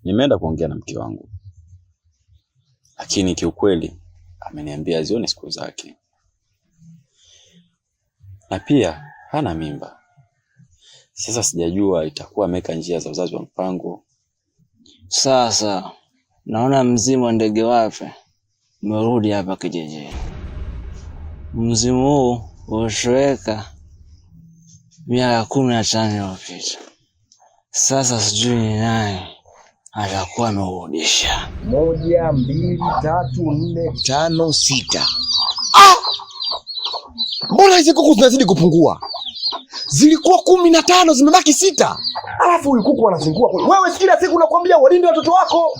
Nimeenda kuongea na mke wangu, lakini kiukweli ameniambia zione siku zake, na pia hana mimba. Sasa sijajua itakuwa ameweka njia za uzazi wa mpango. Sasa naona mzimu wa ndege wape umerudi hapa kijijini. Mzimu huu ulishoweka miaka 15 iliyopita. Sasa sijui ni nani atakuwa ameurudisha. 1, 2, 3, 4, 5, 6. Mbona hizi kuku zinazidi kupungua? Zilikuwa 15 zimebaki 6. Alafu huyu kuku anazingua. Wewe kila siku unakwambia walinde watoto wako.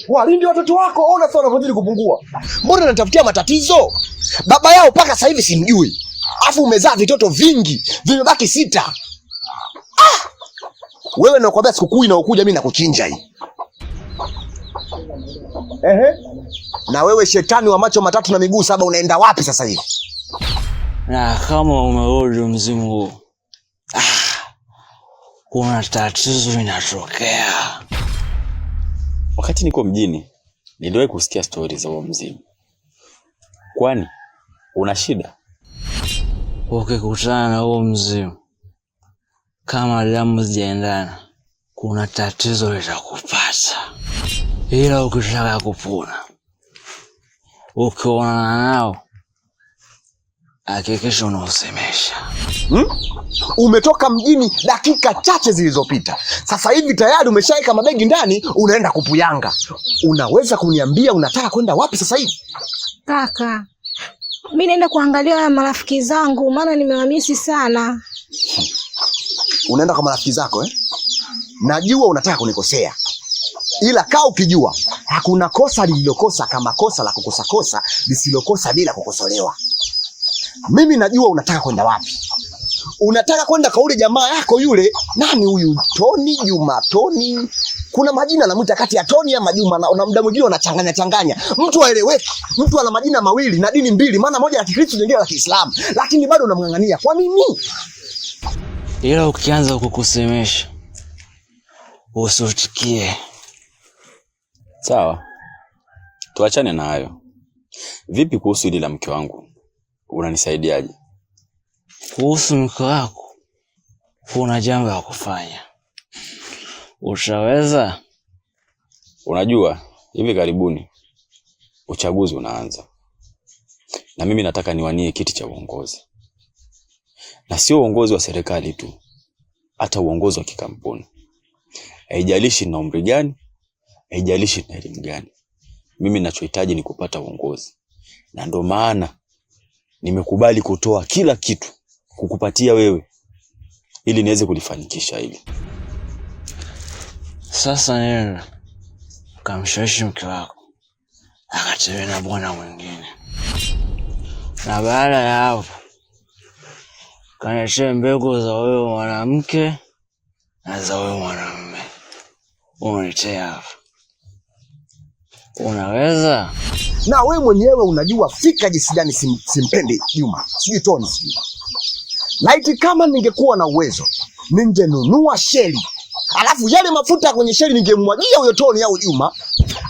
Walinde watoto wako. Ona sasa wanazidi kupungua. Mbona unatafutia matatizo? Baba yao paka sasa hivi simjui. Alafu umezaa vitoto vingi, vimebaki 6. Wewe nakwambia sikukuu inaokuja mimi nakuchinja hii. Na wewe shetani wa macho matatu na miguu 7 unaenda wapi sasa hivi? Na kama umerudi mzimu huu, kuna tatizo linatokea. Wakati niko mjini, niliwahi kusikia stories za huo mzimu. Kwani una shida? Ukikutana na huo mzimu, kama damu zijaendana, kuna tatizo litakupata. Ila ukitaka kupona, ukiona nao, hakikisha unaosemesha. Umetoka mjini dakika chache zilizopita. Sasa hivi tayari umeshaika mabegi ndani, unaenda kupuyanga. Unaweza kuniambia unataka kwenda wapi sasa hivi? Kaka, mimi naenda kuangalia marafiki zangu, maana nimewamisi sana. Unaenda kwa marafiki zako Najua unataka kunikosea. Ila kaa ukijua hakuna kosa lililokosa kama kosa la kukosa lisilokosa bila kukosolewa. Mimi najua unataka kwenda wapi. Unataka kwenda kwa ule jamaa yako yule. Nani huyu? Toni, Juma, Toni. Kuna majina anamuita kati ya Toni ama Juma, na muda mwingine wanachanganya. Mtu aeleweki. Mtu ana majina mawili na dini mbili, maana moja la Kikristo nyingine la Kiislamu, lakini bado unamngangania. Kwa nini? Ila ukianza kukusemesha, usitikie. Sawa, tuachane na hayo. Vipi kuhusu hili la mke wangu? Unanisaidiaje? Kuhusu mke wako, kuna jambo la kufanya. Utaweza? Unajua, hivi karibuni uchaguzi unaanza. Na mimi nataka niwanie kiti cha uongozi. Na sio uongozi wa serikali tu, hata uongozi wa kikampuni. Haijalishi na umri gani, haijalishi na elimu gani. Mimi ninachohitaji ni kupata uongozi. Na ndio maana nimekubali kutoa kila kitu kukupatia wewe ili niweze kulifanikisha hili. Sasa nenda kamshawishi mke wako akatewe na bwana mwingine. Na baada ya hapo, kanishe mbegu za wewe mwanamke na za wewe mwanamume. Unitie hapa. Unaweza? Na wewe mwenyewe unajua fika jinsi gani simpendi Juma. Sijui Toni. Laiti kama ningekuwa na uwezo, ningenunua sheli. Alafu yale mafuta kwenye sheli ningemwagia huyo Toni au Juma.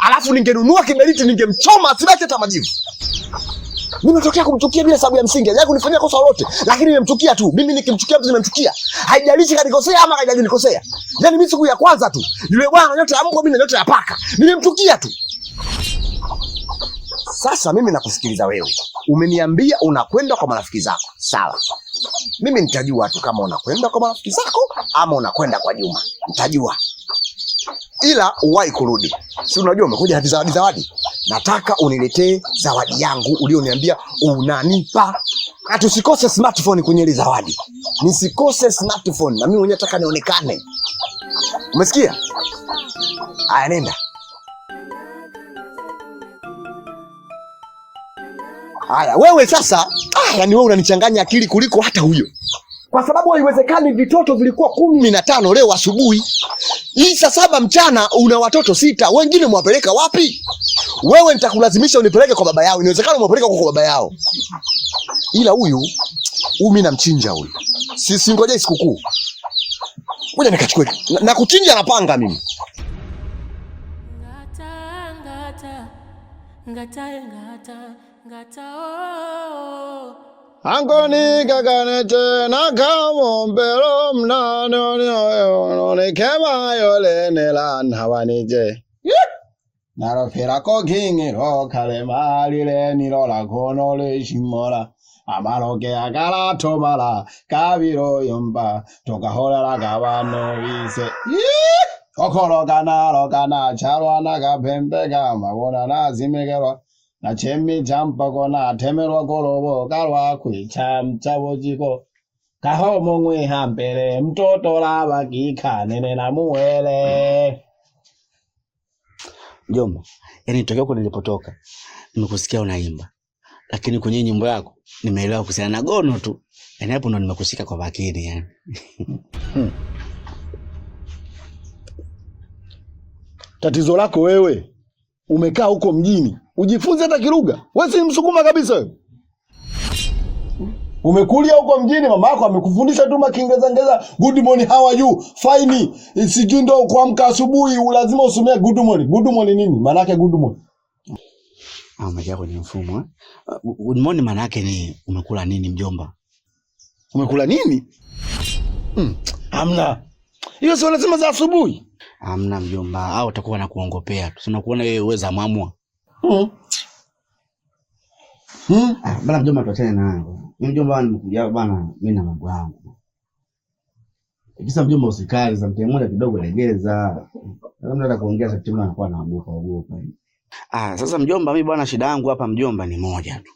Alafu ningenunua kiberiti ningemchoma asibaki hata majivu. Nimetokea kumchukia bila sababu ya msingi. Hajawahi kunifanyia kosa lolote, lakini nimemchukia tu. Mimi nikimchukia mtu nimemchukia. Haijalishi kanikosea ama hajanikosea. Yaani mimi siku ya kwanza tu, yule bwana yote ya mbwa mimi yote ya paka. Nimemchukia tu. Sasa mimi nakusikiliza wewe. Umeniambia unakwenda kwa marafiki zako. Sawa. Mimi nitajua tu kama unakwenda kwa marafiki zako ama unakwenda kwa Juma. Nitajua. Ila uwahi kurudi. Si unajua umekuja hadi zawadi. Nataka uniletee zawadi yangu ulioniambia unanipa. Na tusikose smartphone kwenye ile zawadi. Nisikose smartphone na mimi mwenyewe nataka nionekane. Umesikia? Aya, nenda. Haya, wewe sasa, yani wewe unanichanganya akili kuliko hata huyo. Kwa sababu haiwezekani vitoto vilikuwa 15 leo asubuhi. Hii saa 7 mchana una watoto 6, wengine mwapeleka wapi? Wewe nitakulazimisha unipeleke kwa baba yao. Inawezekana mwapeleka kwa baba yao. Ila huyu mimi namchinja huyu. Ngojea sikukuu. Ngoja nikachukue. Na kuchinja na panga mimi. Ngata oh. Angoni gaganete na kamombero mnano ne kema yole nela nawanije. Naro ferako kingi ro kale malile niro la kono le shimora. Amaro ke agala tomala kabiro yomba toka hola la gabano vise. Okoro kana charwa na gapembe gama wona na zimegero. Na chemi jampa kona temerwa korobo karwa kuicham chabojiko kaho mongwe hampere mtoto lava kika nene na muwele. Mjomba, yani tokea huko nilipotoka nimekusikia unaimba, lakini kwenye nyimbo yako nimeelewa kuhusiana na gono tu. Yani hapo ndo nimekushika kwa bakini yani. Tatizo lako wewe umekaa huko mjini ujifunze hata Kilugha. Wewe si Msukuma kabisa wewe. Umekulia huko mjini, mama yako amekufundisha tu Kiingereza, good morning, how are you, fine. Sijui ndo kuamka asubuhi lazima usomee good morning. Good morning nini? Maana yake good morning. Umejaa kwenye mfumo eh? Good morning maana yake ni umekula nini mjomba? Umekula nini? Hamna. Hiyo sio lazima za asubuhi. Hamna mjomba, au utakuwa na kuongopea tu. Tunakuona wewe uweza mamua. Bana mjomba, tuachane nayo. Mimi mjomba nimekuja bana, mimi na mambo yangu. Kisa mjomba usikali za mtemo moja kidogo legeza. Kama nataka kuongea sasa timu anakuwa anaogopa. Sasa mjomba, mimi bwana shida yangu hapa mjomba ni moja tu.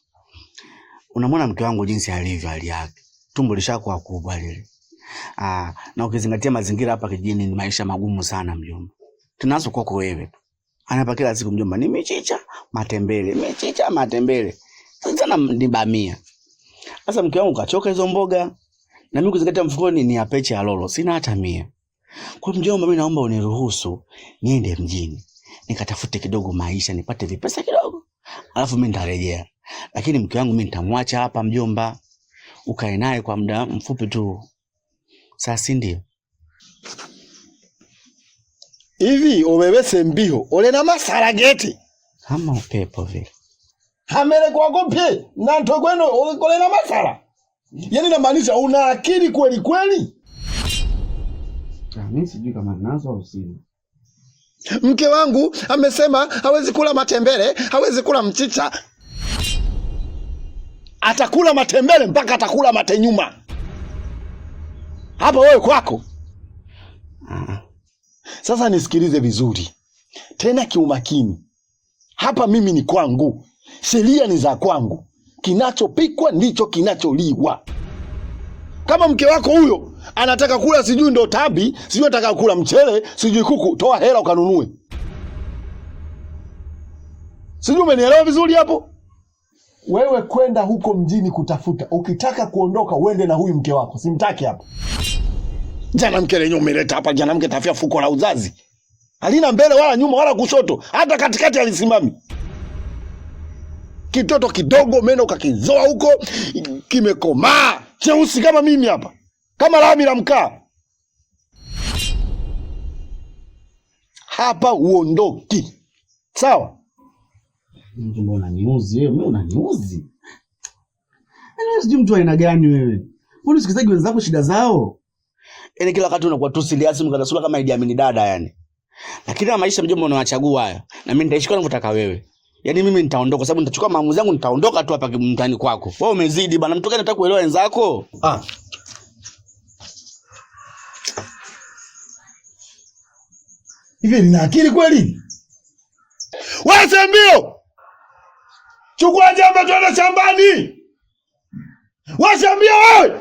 Unamwona mke wangu jinsi alivyo, hali yake. Tumbo lishakuwa kubwa lile. Na ukizingatia mazingira hapa kijijini ni maisha magumu sana mjomba. Tunaanza kwako wewe tu. Anapa kila siku mjomba ni michicha, matembele. Sana ni bamia. Sasa mke wangu kachoka hizo mboga. Na mimi kuzingatia mfukoni ni apeche ya lolo, sina hata 100. Kwa mjomba, mimi naomba uniruhusu niende mjini. Nikatafute kidogo maisha, nipate vipesa kidogo. Alafu mimi nitarejea. Lakini mke wangu mimi nitamwacha hapa mjomba. Ukae naye kwa muda mfupi tu. Sasa ndio. Hivi obebese mbiho ole na masara geti Kama upepo vile. Hamele kwa kopye na ntogweno ole na masara. Yani namaanisha una akili kweli kweli? Mimi sijui kama nazo au sina. Mke wangu amesema hawezi kula matembele, hawezi kula mchicha. Atakula matembele mpaka atakula matenyuma. Hapa wewe kwako. Sasa nisikilize vizuri. Tena kiumakini. Hapa mimi ni kwangu. Sheria ni za kwangu. Kinachopikwa ndicho kinacholiwa. Kama mke wako huyo anataka kula sijui ndo tabi, sijui anataka kula mchele, sijui kuku, toa hela ukanunue. Sijui umenielewa vizuri hapo? Wewe kwenda huko mjini kutafuta. Ukitaka kuondoka uende na huyu mke wako. Simtaki hapa. Jana mke lenyewe umeleta hapa, jana mke tafia fuko la uzazi. Halina mbele wala nyuma wala kushoto, hata katikati alisimami. Kitoto kidogo meno kakizoa huko, kimekomaa, cheusi kama mimi hapa. Kama lami la mkaa. Hapa uondoki. Sawa? Mjomba unaniuzi wewe, mimi unaniuzi. Ana sijui mtu aina gani wewe. Mbona usikizaji wenzako shida zao? Yaani kila wakati unakuwa tu serious mkadasula kama Idi Amin dada yani. Lakini na maisha mjomba unawachagua haya. Na mimi nitaishi kama unataka wewe. Yaani mimi nitaondoka sababu nitachukua maamuzi yangu, nitaondoka tu hapa mtaani kwako. Wewe umezidi bana, mtu gani anataka kuelewa wenzako? Hivi nina akili kweli? Wewe Sembio! Chukua jembe twende shambani. Wewe Sembio wewe!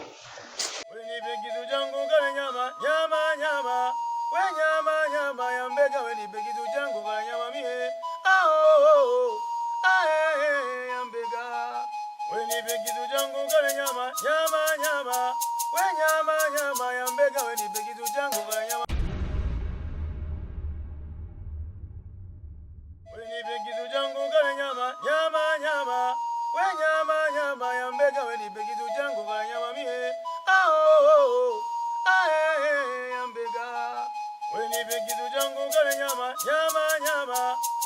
Nyama ya mbega nipe kitu changu kale nyama nyama nyama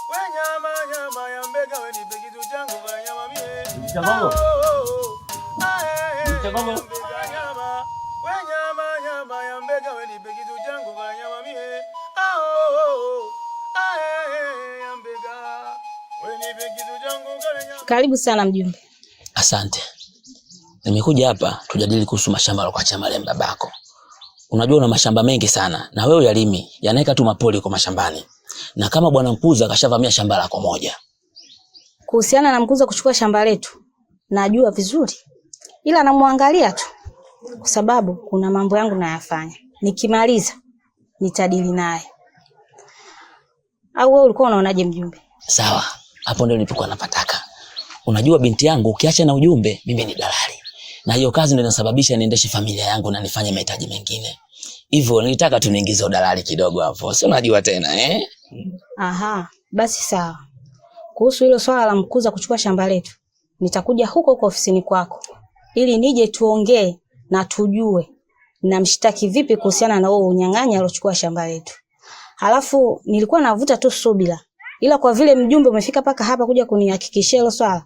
we nyama nyama ya mbega we nipe kitu changu kale nyama mie Chagongo Chagongo nyama we nyama nyama ya mbega we nipe kitu changu kale nyama mie ya mbega we nipe kitu changu kale nyama. Karibu sana mjumbe. Asante. Nimekuja hapa tujadili kuhusu mashamba ya kwa Chamalem babako. Unajua una mashamba mengi sana na wewe yalimi yanaeka tu mapoli kwa mashambani. Na kama bwana Mkuza kashavamia shamba lako moja. Kuhusiana na Mkuza kuchukua shamba letu, najua vizuri. Ila namwangalia tu. Kwa sababu kuna mambo yangu nayafanya. Nikimaliza nitadili naye. Au wewe ulikuwa unaonaje mjumbe? Sawa. Hapo ndio nilipokuwa napataka. Unajua binti yangu ukiacha na ujumbe mimi ni dalali. Na hiyo kazi ndio inasababisha niendeshe familia yangu na nifanye mahitaji mengine. Hivyo nilitaka tu niingize udalali kidogo hapo. Si unajua tena Aha, basi sawa. Kuhusu hilo swala la Mkuza kuchukua shamba letu, nitakuja huko ofisini kwako ili nije tuongee na tujue namshtaki vipi kuhusiana na wewe unyang'anya alochukua shamba letu. Halafu nilikuwa navuta tu subira. Ila kwa vile mjumbe umefika paka hapa kuja kunihakikishia hilo swala,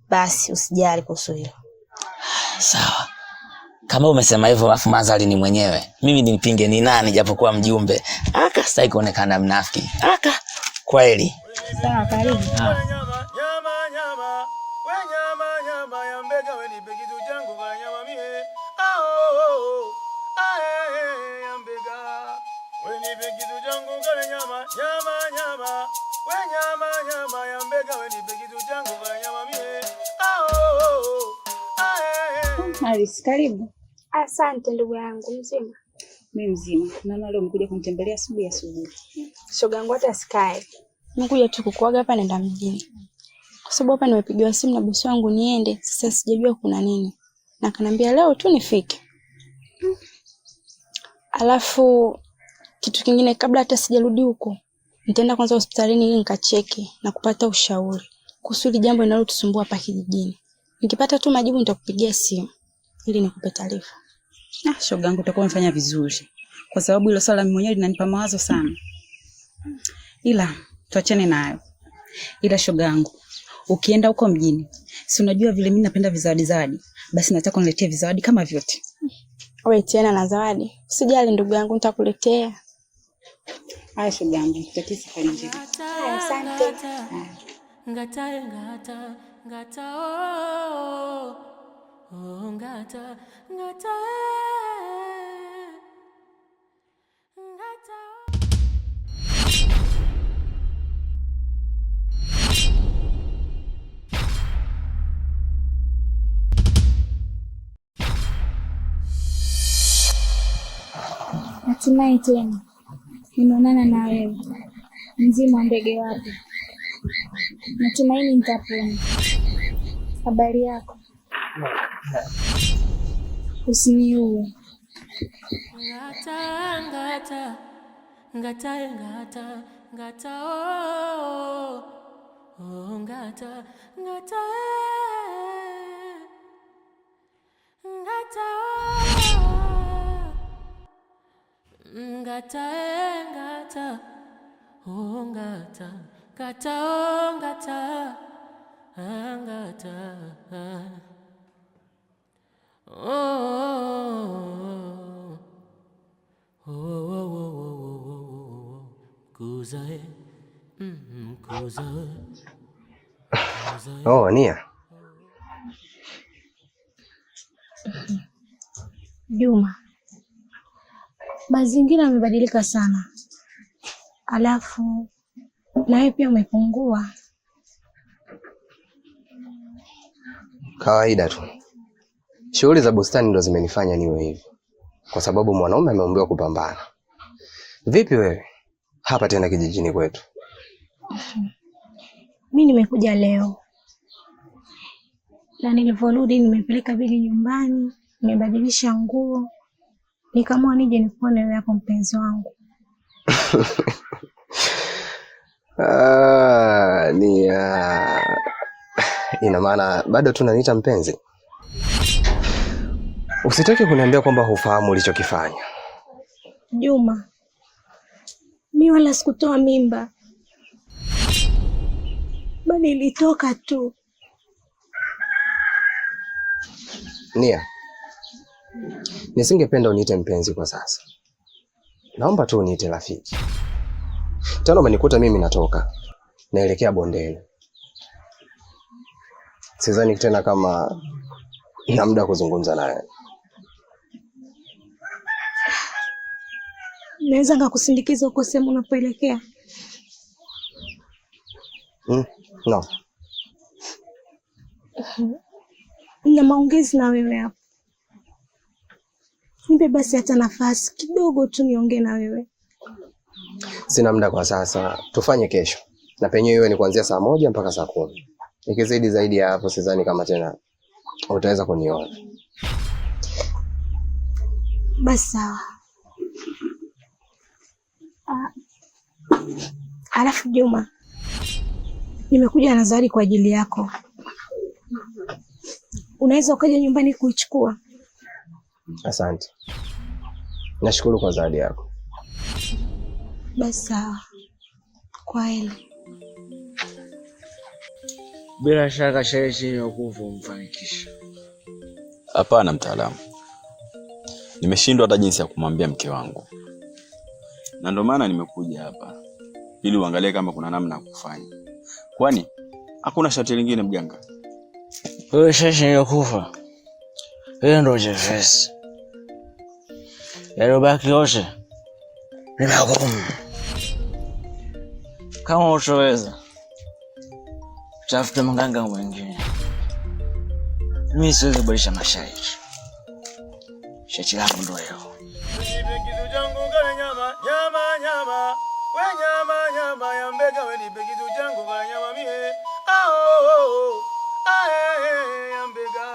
basi usijali kuhusu hilo. Sawa. Kama umesema hivyo alafu Mazali ni mwenyewe. Mimi nimpinge ni nani japokuwa mjumbe. Sitaki kuonekana mnafiki. Kweli. Sawa, karibu. Nyama nyama we nyama nyama ya mbega we nipe kitu changu kale nyama mie ya mbega we nipe kitu changu kale nyama nyama nyama we nyama nyama ya mbega we nipe kitu changu kale nyama mie Alice, karibu. Asante ndugu yangu, mzima? Mimi mzima. Naona leo umekuja kunitembelea asubuhi. Shoga yangu hata sikae. Nimekuja tu kukuaga hapa naenda mjini. Kwa sababu hapa nimepigiwa simu na bosi wangu niende, sasa sijajua kuna nini. Na kanambia leo tu nifike. Alafu kitu kingine kabla hata sijarudi huko, nitaenda kwanza hospitalini ili nikacheke na kupata ushauri kuhusu hili jambo linalotusumbua hapa kijijini. Nikipata tu majibu nitakupigia simu ili nikupe taarifa. Shoga yangu utakuwa umefanya vizuri. Kwa sababu hilo swala mimi mwenyewe linanipa mawazo sana. Ila tuachane nayo. Ila shoga yangu, ukienda huko mjini, si unajua vile mimi napenda vizawadi. Basi nataka uniletee vizawadi kama vyote. Wewe tena na zawadi. Usijali ndugu yangu, nitakuletea. Haya shoga yangu, nitakie safari njema. Asante. Ngata ngata ngata ngata ngata Hatimaye tena nimeonana na wewe, mzima wa ndege wapi? Natumaini nitapona. Habari yako? Usiniue. Ngata ngata ngata ngata ngata ngata ngata ngata ngata ngata ngata ngata ngata Nia. Juma, mazingira yamebadilika sana. Alafu na wewe pia umepungua. Kawaida tu. Shughuli za bustani ndo zimenifanya niwe hivi. Kwa sababu mwanaume ameombewa kupambana. Vipi wewe? Hapa tena kijijini kwetu. Mimi nimekuja leo. Na nilivyorudi nimepeleka begi nyumbani, nimebadilisha nguo. Nikaamua nije nikuone wewe hapo mpenzi wangu. Nia. Ina maana bado tunaniita mpenzi? Usitaki kuniambia kwamba hufahamu ulichokifanya. Juma, Mi wala sikutoa mimba, bali ilitoka tu. Nia, nisingependa uniite mpenzi kwa sasa. Naomba tu uniite rafiki. Tena umenikuta mimi natoka naelekea bondeni. Sidhani tena kama na muda kuzungumza naye. Naweza ngakusindikiza uko sehemu unapoelekea? No. Nina maongezi na wewe hapo. Nipe basi hata nafasi kidogo tu niongee na wewe. Sina muda kwa sasa. Tufanye kesho. Na penyewe iwe ni kuanzia saa 1 mpaka saa 10. Ikizidi zaidi ya hapo sidhani kama tena utaweza kuniona. Basi sawa. Alafu Juma, nimekuja na zawadi kwa ajili yako. Unaweza ukaja nyumbani kuichukua? Asante. Nashukuru kwa zawadi yako. Basi sawa. Kwaheri. Bila shaka sherehe chini ya kufa umfanikisha. Hapana mtaalamu. Nimeshindwa hata jinsi ya kumwambia mke wangu. Na ndio maana nimekuja hapa ili uangalie kama kuna namna ya kufanya. Kwani hakuna sharti lingine mganga? Wewe sherehe ya kufa. Wewe ndio Jefes. Yarobaki yote. Ninakumu. Kama utaweza, tafuta mganga mwingine. Mimi siwezi kubadilisha masharti. Shati langu ndio hiyo. Kitu changu kale nyama, nyama, nyama. We nyama, nyama ya mbega we nipe kitu changu kale nyama mie. Ya mbega.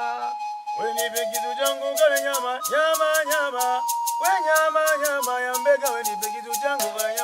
We nipe kitu changu kale nyama, nyama, nyama. We nyama, nyama ya mbega we nipe kitu changu kale